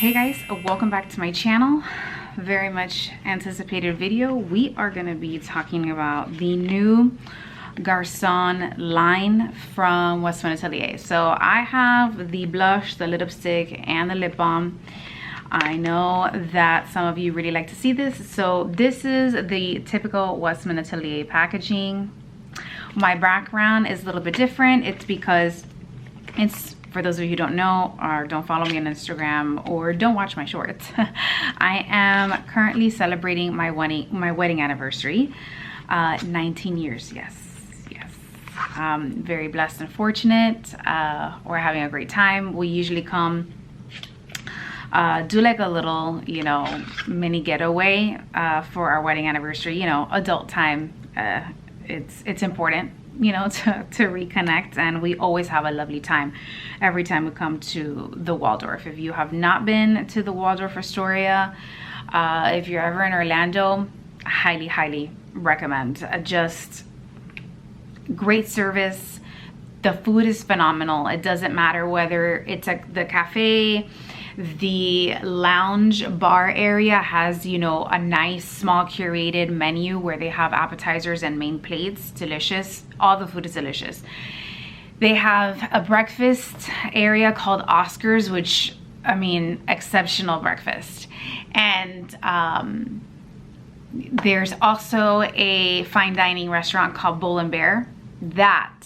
Hey guys, welcome back to my channel. Very much anticipated video. We are going to be talking about the new Garconne line from Westman Atelier. So I have the blush, the lipstick, and the lip balm. I know that some of you really like to see this. So this is the typical Westman Atelier packaging. My background is a little bit different. It's because it's, for those of you who don't know or don't follow me on Instagram or don't watch my shorts, I am currently celebrating my wedding anniversary. 19 years, yes. Very blessed and fortunate. We're having a great time. We usually come do like a little, mini getaway for our wedding anniversary, adult time. It's important, to reconnect, and we always have a lovely time every time we come to the Waldorf. If you have not been to the Waldorf Astoria, if you're ever in Orlando, highly recommend. Just great service. The food is phenomenal. It doesn't matter whether it's the cafe, the lounge bar area has, a nice small curated menu where they have appetizers and main plates. Delicious. All the food is delicious. They have a breakfast area called Oscar's, which, exceptional breakfast. And there's also a fine dining restaurant called Bull and Bear. That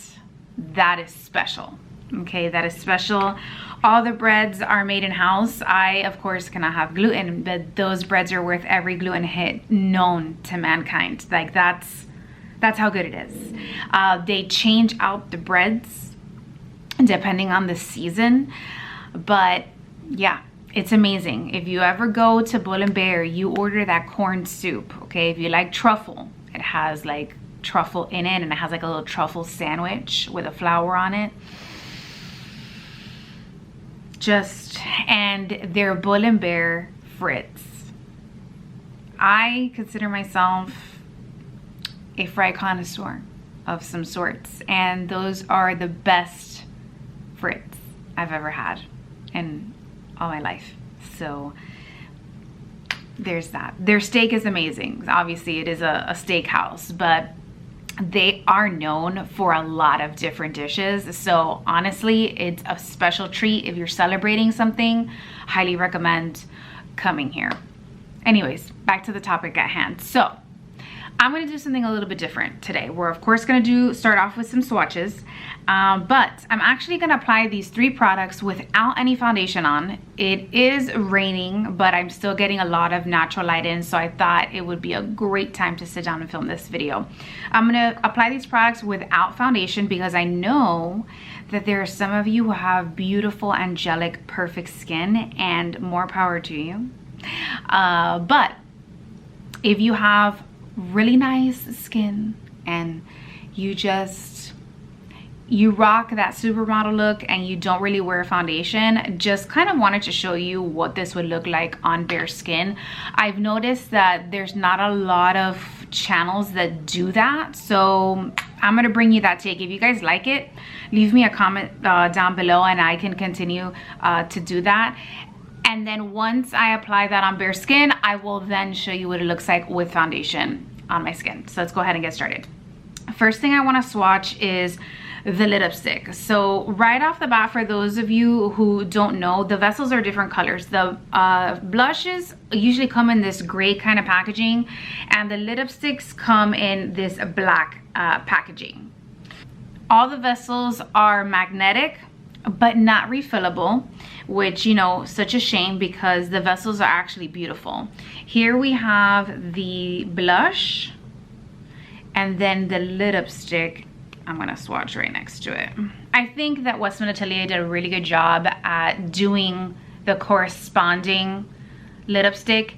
is special. Okay, that is special. All the breads are made in-house. I, of course, cannot have gluten, but those breads are worth every gluten hit known to mankind. Like, that's how good it is. They change out the breads depending on the season, but yeah, it's amazing. If you ever go to Bull and Bear, you order that corn soup, okay? If you like truffle, it has like truffle in it, and it has like a little truffle sandwich with a flour on it. And their Bull and Bear frits. I consider myself a fry connoisseur of some sorts, and those are the best frits I've ever had in all my life. So there's that. Their steak is amazing. Obviously it is a steakhouse, but they are known for a lot of different dishes. So honestly, it's a special treat. If you're celebrating something, highly recommend coming here. Anyways, back to the topic at hand. So I'm gonna do something a little bit different today. We're of course gonna start off with some swatches, but I'm actually gonna apply these 3 products without any foundation on. It is raining, but I'm still getting a lot of natural light in, so I thought it would be a great time to sit down and film this video. I'm gonna apply these products without foundation because I know that there are some of you who have beautiful, angelic, perfect skin, and more power to you. But if you have really nice skin and you rock that supermodel look and you don't really wear foundation, just kind of wanted to show you what this would look like on bare skin. I've noticed that there's not a lot of channels that do that, so I'm gonna bring you that take. If you guys like it, leave me a comment down below and I can continue to do that. And then once I apply that on bare skin, I will then show you what it looks like with foundation on my skin. So let's go ahead and get started. First thing I want to swatch is the lipstick. So right off the bat, for those of you who don't know, the vessels are different colors. The blushes usually come in this gray kind of packaging, and the lipsticks come in this black packaging. All the vessels are magnetic but not refillable, which, such a shame because the vessels are actually beautiful. Here we have the blush and then the lipstick. I'm gonna swatch right next to it. I think that Westman Atelier did a really good job at doing the corresponding lipstick.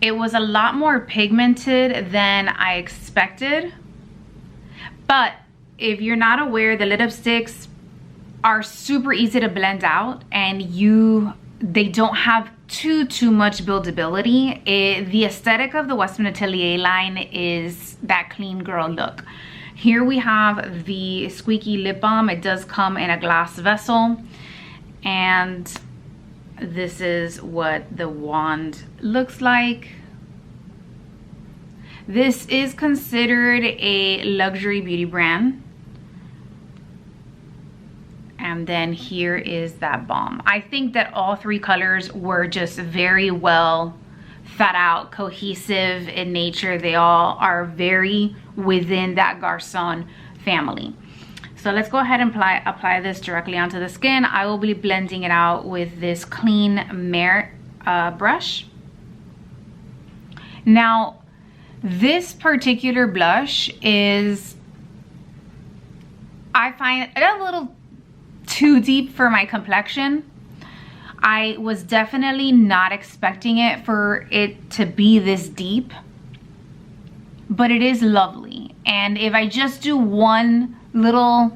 It was a lot more pigmented than I expected, but if you're not aware, the lipsticks are super easy to blend out, and they don't have too much buildability. The aesthetic of the Westman Atelier line is that clean girl look. Here we have the squeaky lip balm. It does come in a glass vessel, and this is what the wand looks like. This is considered a luxury beauty brand. And then here is that balm. I think that all three colors were just very well thought out, cohesive in nature. They all are very within that Garconne family. So let's go ahead and apply this directly onto the skin. I will be blending it out with this clean Merit brush. Now, this particular blush is, I find it a little too deep for my complexion. I was definitely not expecting it for it to be this deep, but it is lovely. And if I just do one little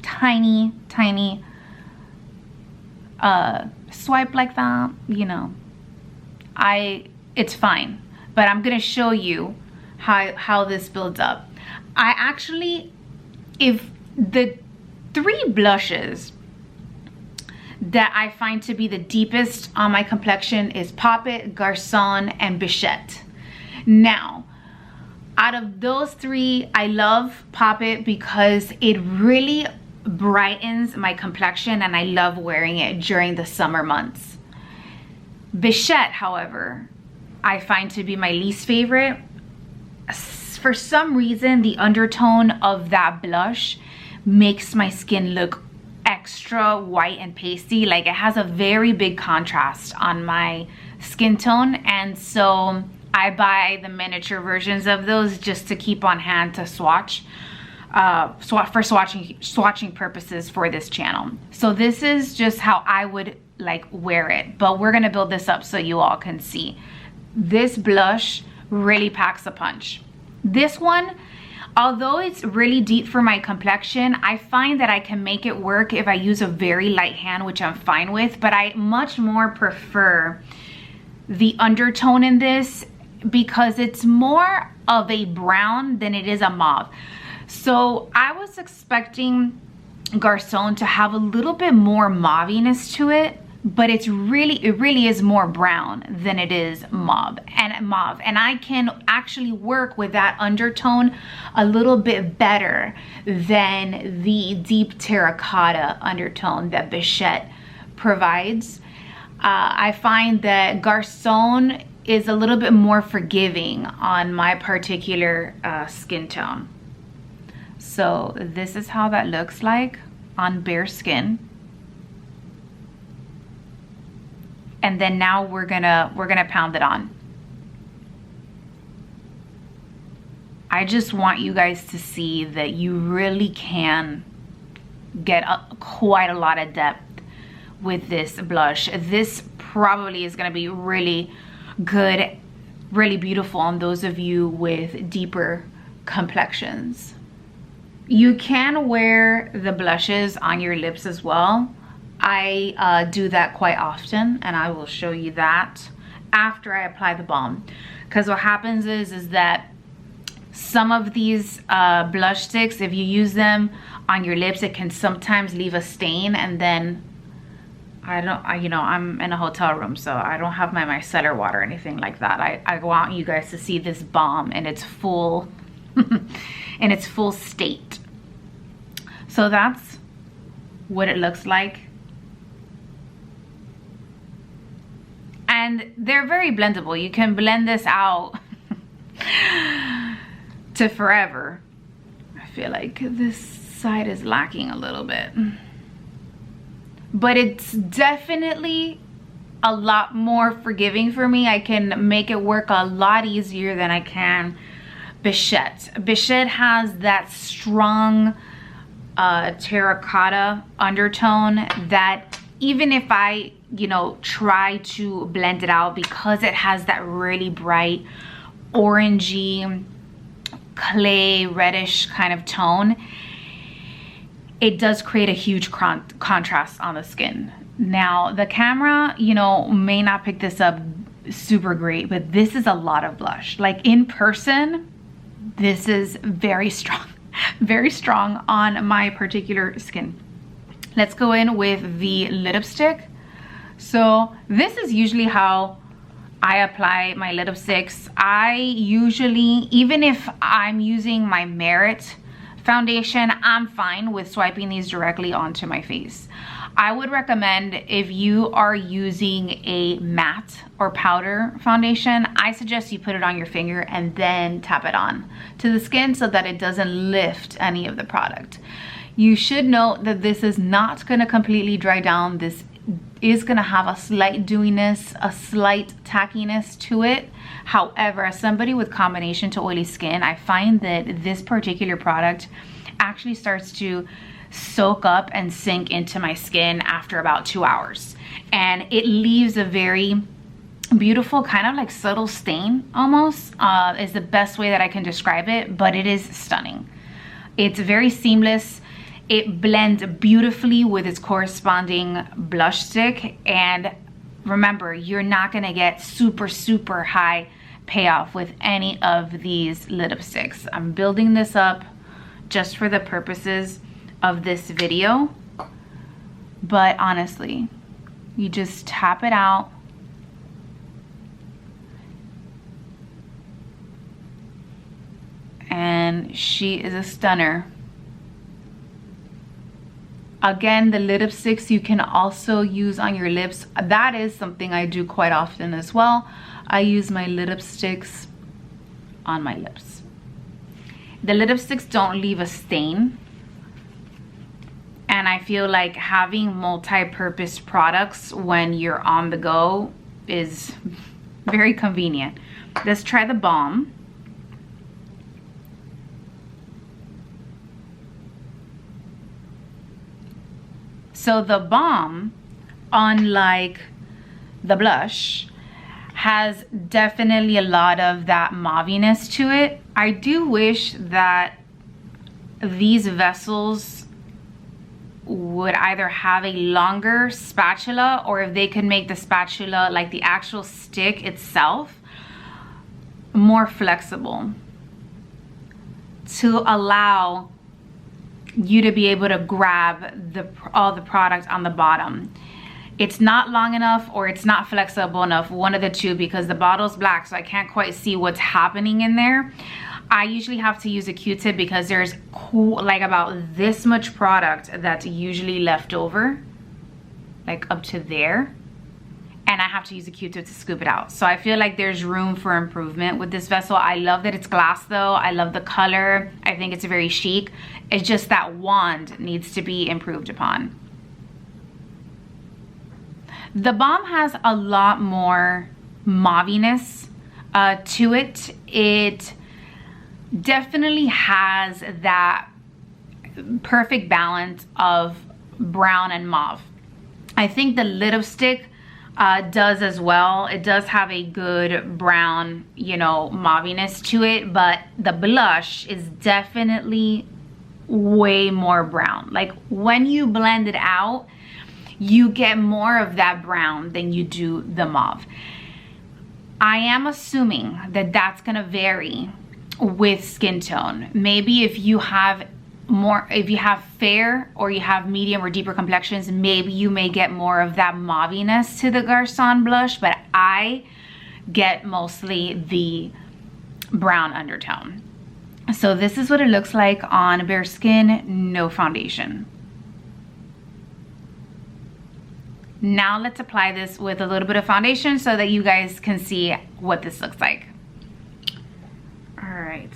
tiny swipe like that, you know, it's fine. But I'm gonna show you how this builds up. I actually, if the three blushes that I find to be the deepest on my complexion is Pop It, Garconne, and Bichette. Now, out of those three, I love Pop It because it really brightens my complexion and I love wearing it during the summer months. Bichette, however, I find to be my least favorite. For some reason, the undertone of that blush makes my skin look extra white and pasty. Like, it has a very big contrast on my skin tone, and so I buy the miniature versions of those just to keep on hand to swatch for swatching purposes for this channel. So this is just how I would like wear it, but we're gonna build this up so you all can see. This blush really packs a punch. This one, although it's really deep for my complexion, I find that I can make it work if I use a very light hand, which I'm fine with, but I much more prefer the undertone in this because it's more of a brown than it is a mauve. So I was expecting Garconne to have a little bit more mauviness to it, but it really is more brown than it is mauve. And I can actually work with that undertone a little bit better than the deep terracotta undertone that Bichette provides. I find that Garconne is a little bit more forgiving on my particular skin tone. So this is how that looks like on bare skin. And then now we're gonna pound it on. I just want you guys to see that you really can get quite a lot of depth with this blush. This probably is gonna be really good, really beautiful on those of you with deeper complexions. You can wear the blushes on your lips as well. I do that quite often, and I will show you that after I apply the balm. Because what happens is that some of these blush sticks, if you use them on your lips, it can sometimes leave a stain, and then you know, I'm in a hotel room, so I don't have my micellar water or anything like that. I want you guys to see this balm in its full in its full state. So that's what it looks like. And they're very blendable. You can blend this out to forever. I feel like this side is lacking a little bit. But it's definitely a lot more forgiving for me. I can make it work a lot easier than I can Bichette. Bichette has that strong terracotta undertone that even if I, you know, try to blend it out, because it has that really bright orangey clay reddish kind of tone, it does create a huge contrast on the skin. Now the camera, you know, may not pick this up super great, but this is a lot of blush. Like in person, this is very strong, very strong on my particular skin. Let's go in with the lipstick. So this is usually how I apply my lipsticks. I usually, even if I'm using my Merit foundation, I'm fine with swiping these directly onto my face. I would recommend, if you are using a matte or powder foundation, I suggest you put it on your finger and then tap it on to the skin so that it doesn't lift any of the product. You should note that this is not going to completely dry down. This is going to have a slight dewiness, a slight tackiness to it. However, as somebody with combination to oily skin, I find that this particular product actually starts to soak up and sink into my skin after about 2 hours, and it leaves a very beautiful kind of like subtle stain, almost is the best way that I can describe it, but it is stunning. It's very seamless. It blends beautifully with its corresponding blush stick, and remember, you're not gonna get super high payoff with any of these lipsticks. I'm building this up just for the purposes of this video, but honestly, you just tap it out and she is a stunner. Again, the lipsticks you can also use on your lips. That is something I do quite often as well. I use my lipsticks on my lips. The lipsticks don't leave a stain, and I feel like having multi-purpose products when you're on the go is very convenient. Let's try the Balm. So the Balm, unlike the blush, has definitely a lot of that mauviness to it. I do wish that these vessels would either have a longer spatula, or if they could make the spatula, like the actual stick itself, more flexible to allow you to be able to grab all the product on the bottom. It's not long enough, or it's not flexible enough, one of the two, because the bottle's black, so I can't quite see what's happening in there. I usually have to use a Q-tip because there's like about this much product that's usually left over, like up to there, and I have to use a Q-tip to scoop it out. So I feel like there's room for improvement with this vessel. I love that it's glass though. I love the color. I think it's very chic. It's just that wand needs to be improved upon. The Balm has a lot more mauviness to it. It definitely has that perfect balance of brown and mauve. I think the lipstick does as well. It does have a good brown, you know, mauviness to it, but the blush is definitely way more brown. Like when you blend it out, you get more of that brown than you do the mauve. I am assuming that that's gonna vary with skin tone. Maybe if you have fair, or you have medium or deeper complexions, maybe you may get more of that mauviness to the Garconne blush, but I get mostly the brown undertone. So this is what it looks like on bare skin, no foundation. Now let's apply this with a little bit of foundation so that you guys can see what this looks like. All right.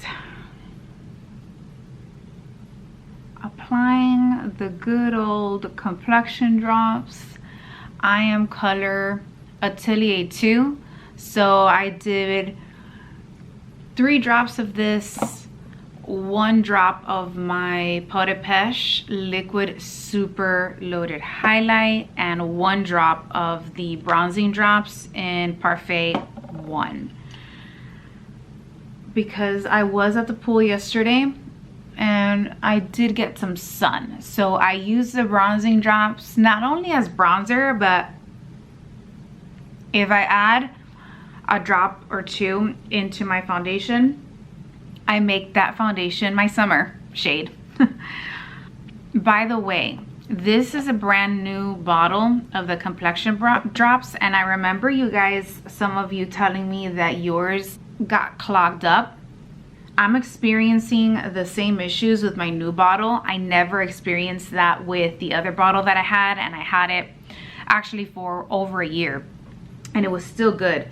Applying the good old complexion drops. I am color Atelier 2. So I did 3 drops of this, 1 drop of my Peau de Pêche liquid super loaded highlight, and 1 drop of the bronzing drops in Parfait 1. Because I was at the pool yesterday and I did get some sun, so I used the bronzing drops not only as bronzer, but if I add a drop or 2 into my foundation, I make that foundation my summer shade. By the way, This is a brand new bottle of the complexion drops, and I remember you guys, some of you telling me that yours got clogged up. I'm experiencing the same issues with my new bottle. I never experienced that with the other bottle that I had, and I had it actually for over a year, and it was still good.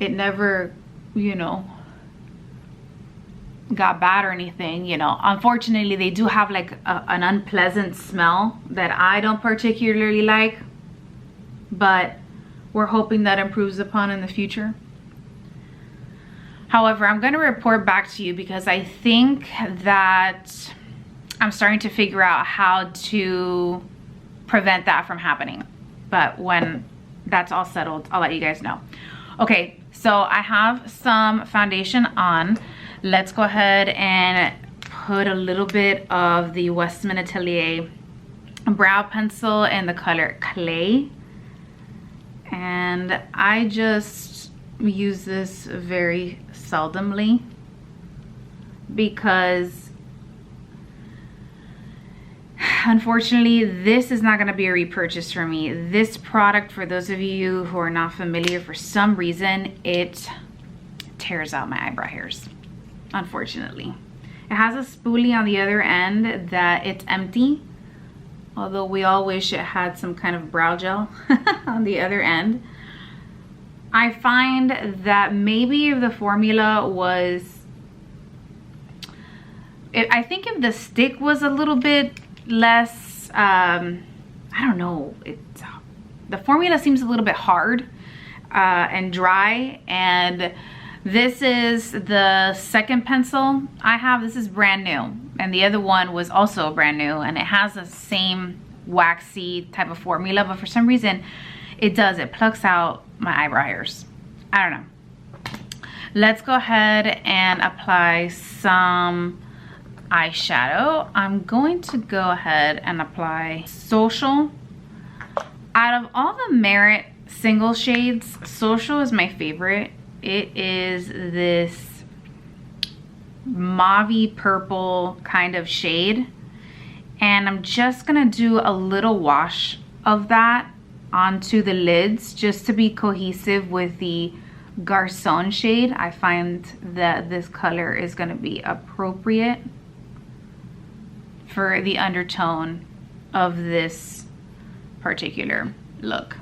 It never, you know, got bad or anything, you know. Unfortunately, they do have like an unpleasant smell that I don't particularly like, but we're hoping that improves upon in the future. However, I'm going to report back to you because I think that I'm starting to figure out how to prevent that from happening. But when that's all settled, I'll let you guys know. Okay, so I have some foundation on. Let's go ahead and put a little bit of the Westman Atelier brow pencil in the color Clay. And I just use this very seldomly because unfortunately this is not going to be a repurchase for me. This product, for those of you who are not familiar, for some reason it tears out my eyebrow hairs. Unfortunately, it has a spoolie on the other end that it's empty, although we all wish it had some kind of brow gel on the other end. I find that maybe if the formula was, I think if the stick was a little bit less, I don't know, the formula seems a little bit hard and dry, and this is the second pencil I have. This is brand new, and the other one was also brand new, and it has the same waxy type of formula, but for some reason it plucks out my eyebrow hairs. I don't know. Let's go ahead and apply some eyeshadow. I'm going to go ahead and apply Social. Out of all the Merit single shades, Social is my favorite. It is this mauve purple kind of shade, and I'm just gonna do a little wash of that onto the lids just to be cohesive with the Garconne shade. I find that this color is gonna be appropriate for the undertone of this particular look.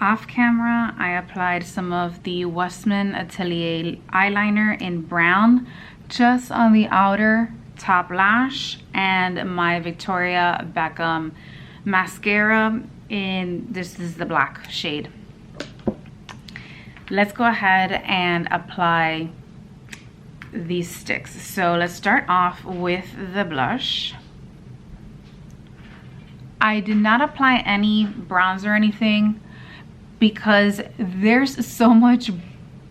Off camera, I applied some of the Westman Atelier eyeliner in brown just on the outer top lash, and my Victoria Beckham mascara in, this is the black shade. Let's go ahead and apply these sticks. So let's start off with the blush. I did not apply any bronzer or anything because there's so much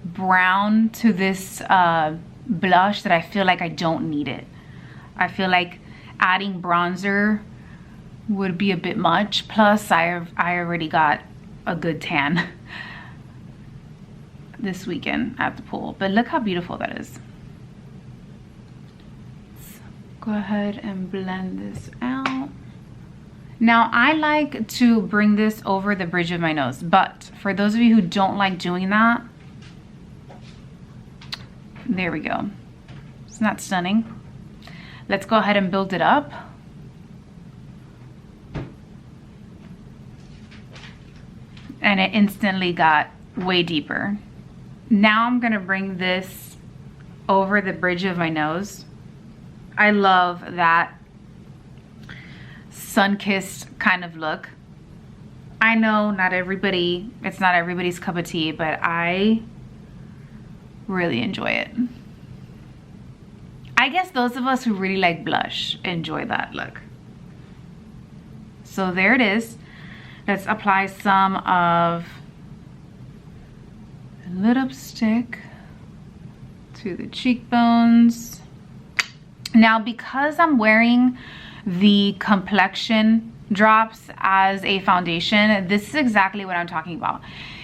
brown to this blush that I feel like I don't need it. I feel like adding bronzer would be a bit much. Plus I already got a good tan this weekend at the pool. But look how beautiful that is. Let's go ahead and blend this out. Now, I like to bring this over the bridge of my nose, but for those of you who don't like doing that, there we go. Isn't that stunning? Let's go ahead and build it up. And it instantly got way deeper. Now I'm gonna bring this over the bridge of my nose. I love that sun-kissed kind of look. I know it's not everybody's cup of tea, but I really enjoy it. I guess those of us who really like blush enjoy that look. So there it is. Let's apply some of the lipstick to the cheekbones. Now, because I'm wearing the complexion drops as a foundation, this is exactly what I'm talking about.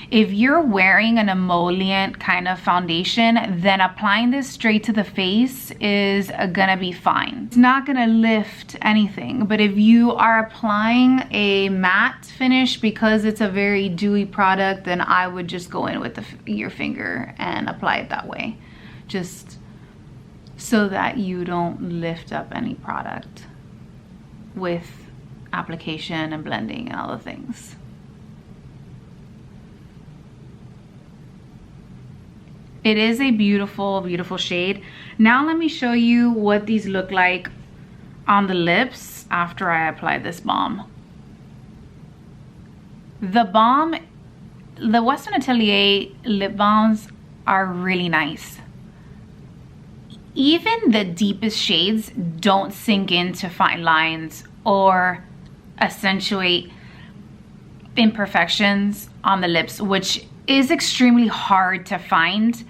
If you're wearing an emollient kind of foundation, then applying this straight to the face is gonna be fine. It's not gonna lift anything, but if you are applying a matte finish because it's a very dewy product, then I would just go in with your finger and apply it that way, just so that you don't lift up any product with application and blending and all the things. It is a beautiful, beautiful shade. Now let me show you what these look like on the lips after I apply this balm. The balm, the Westman Atelier lip balms are really nice. Even the deepest shades don't sink into fine lines or accentuate imperfections on the lips, which is extremely hard to find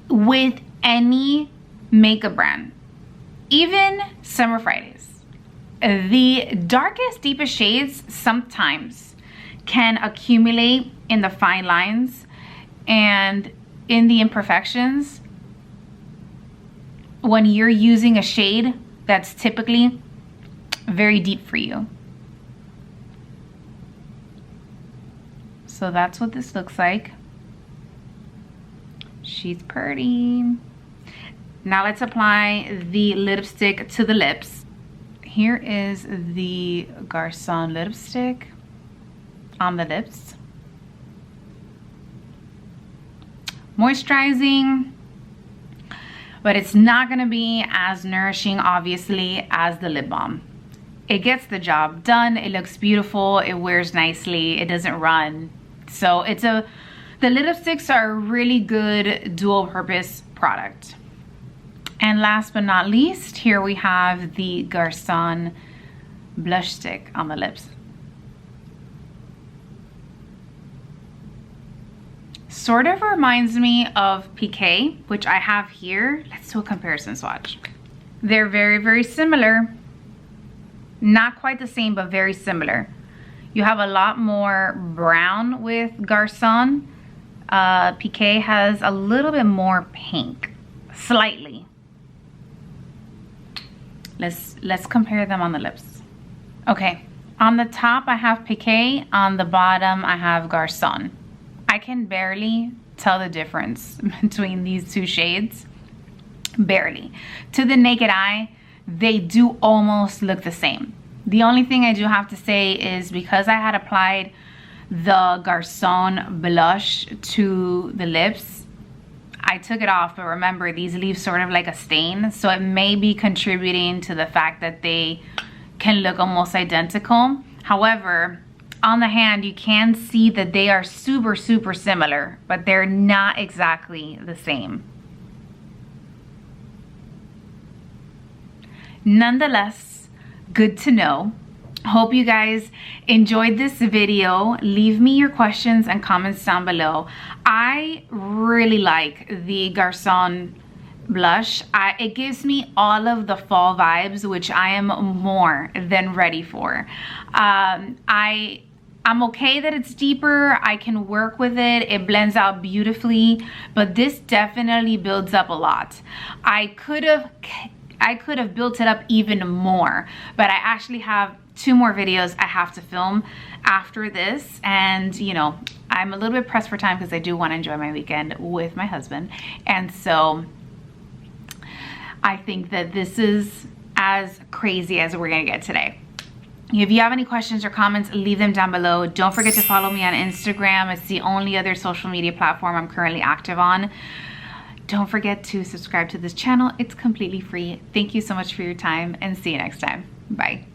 with any makeup brand, even Summer Fridays. The darkest, deepest shades sometimes can accumulate in the fine lines and in the imperfections when you're using a shade that's typically very deep for you. So that's what this looks like. She's pretty. Now let's apply the lipstick to the lips. Here is the Garconne lipstick on the lips. Moisturizing, but it's not gonna be as nourishing, obviously, as the lip balm. It gets the job done. It looks beautiful. It wears nicely. It doesn't run. So the lipsticks are a really good dual purpose product. And last but not least, here we have the Garconne blush stick on the lips. Sort of reminds me of Piqué, which I have here. Let's do a comparison swatch. They're very, very similar. Not quite the same, but very similar. You have a lot more brown with Garconne. Piqué has a little bit more pink, slightly. Let's compare them on the lips. Okay, on the top I have Piqué, on the bottom I have Garconne. I can barely tell the difference between these two shades, barely. To the naked eye, they do almost look the same. The only thing I do have to say is because I had applied the Garconne blush to the lips, I took it off, but remember these leave sort of like a stain, so it may be contributing to the fact that they can look almost identical. However, on the hand you can see that they are super, super similar, but they're not exactly the same. Nonetheless, good to know. Hope you guys enjoyed this video. Leave me your questions and comments down below. I really like the Garconne blush. It gives me all of the fall vibes, which I am more than ready for. I'm okay that it's deeper. I can work with it. It blends out beautifully, but this definitely builds up a lot. I could have built it up even more, but I actually have 2 more videos I have to film after this, and you know, I'm a little bit pressed for time because I do want to enjoy my weekend with my husband, and so I think that this is as crazy as we're gonna get today. If you have any questions or comments, leave them down below. Don't forget to follow me on Instagram. It's the only other social media platform I'm currently active on. Don't forget to subscribe to this channel. It's completely free. Thank you so much for your time, and see you next time. Bye.